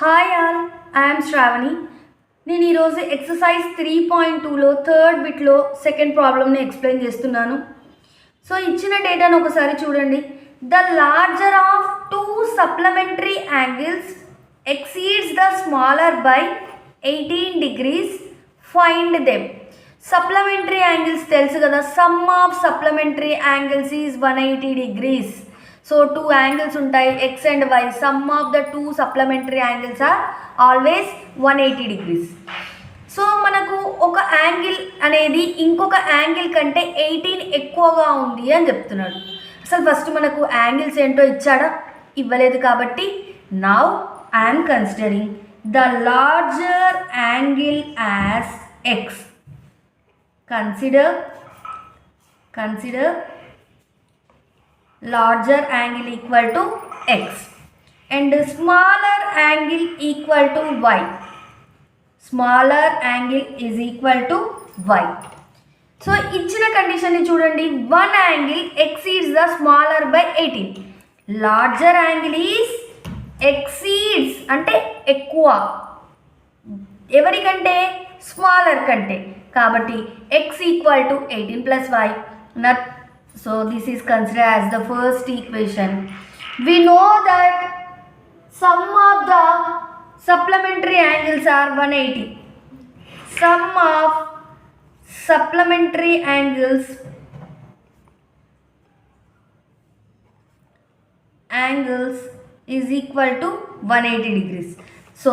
Hi all, I'm Sravani. నేను ఈరోజు exercise 3.2లో థర్డ్ బిట్లో సెకండ్ ప్రాబ్లమ్ని ఎక్స్ప్లెయిన్ చేస్తున్నాను. సో ఇచ్చిన డేటాను ఒకసారి చూడండి. The larger of two supplementary angles exceeds the smaller by 18 degrees. Find them. Supplementary angles తెలుసు కదా, sum of supplementary angles is 180 degrees. So two angles ఉంటాయి x and y. Sum of the two supplementary angles are always 180 degrees. So మనకు ఒక angle అనేది ఇంకొక angle కంటే 18 ఎక్కువగా ఉంది అని చెప్తున్నాడు. అసలు ఫస్ట్ మనకు యాంగిల్స్ ఏంటో ఇచ్చాడా? ఇవ్వలేదు. కాబట్టి now I'm considering the larger angle as x. Consider larger angle equal to x and smaller angle equal to y. Smaller angle is equal to y. So ఇచ్చిన కండిషన్ ని చూడండి. one angle exceeds the smaller by 18. Larger angle is exceeds అంటే ఎక్కువ, ఎవరికంటే? Smaller కంటే. కాబట్టి x equal to 18 plus y. So this is considered as the first equation. We know that sum of the supplementary angles are 180. Sum of supplementary angles is equal to 180 degrees. So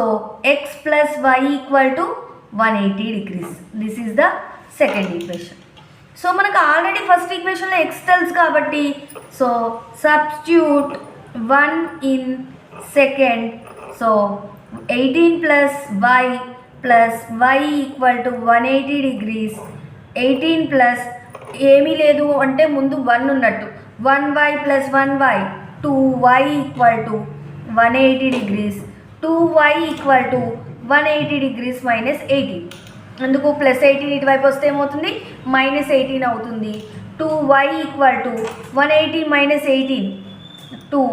x plus y equal to 180 degrees. This is the second equation. So మనకు already first ఈక్వేషన్లో x తెలుసు కాబట్టి so substitute 1 in second. So 18 plus y equal to 180 degrees. 18 plus ఏమీ లేదు అంటే ముందు 1 ఉన్నట్టు, 1y plus 1y 2y equal to 180 degrees. 2y equal to 180 degrees minus 18. అందుకు plus 18 ఇటువైపు వస్తే ఏమవుతుంది? మైనస్ 18 అవుతుంది. 2y equal to 180 minus 18 2.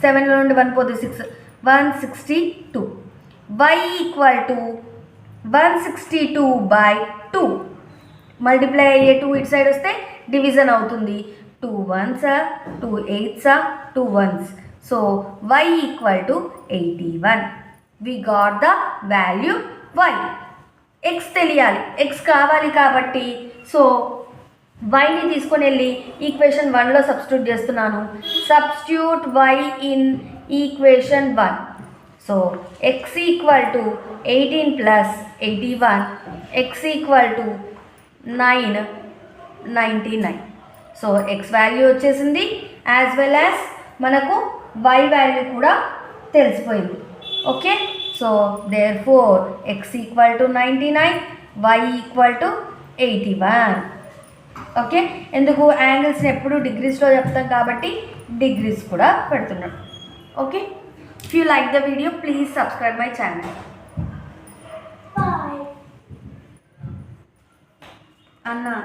7 నుండి 1 పోతే 6, 162. y equal to 162 by 2. Multiply అయ్యే 2 ఇటు సైడ్ వస్తే డివిజన్ అవుతుంది. 2 1s 2 8s 2 1s. So y equal to 81. We got the value y. x తెలియాలి, x కావాలి కాబట్టి సో yని తీసుకొని వెళ్ళి ఈక్వేషన్ 1లో సబ్స్టిట్యూట్ చేస్తున్నాను. Substitute y in equation 1. So x equal to 18 plus 81, x equal to 99. So x value వచ్చేసింది, as well as మనకు y వాల్యూ కూడా తెలిసిపోయింది. Okay, so therefore x equal to 99, y equal to 81. Okay, ఎందుకు యాంగిల్స్ని ఎప్పుడు డిగ్రీస్లో చెప్తాం కాబట్టి డిగ్రీస్ కూడా పెడుతున్నాడు. Okay, if you like the video please subscribe my channel. Bye అన్నా.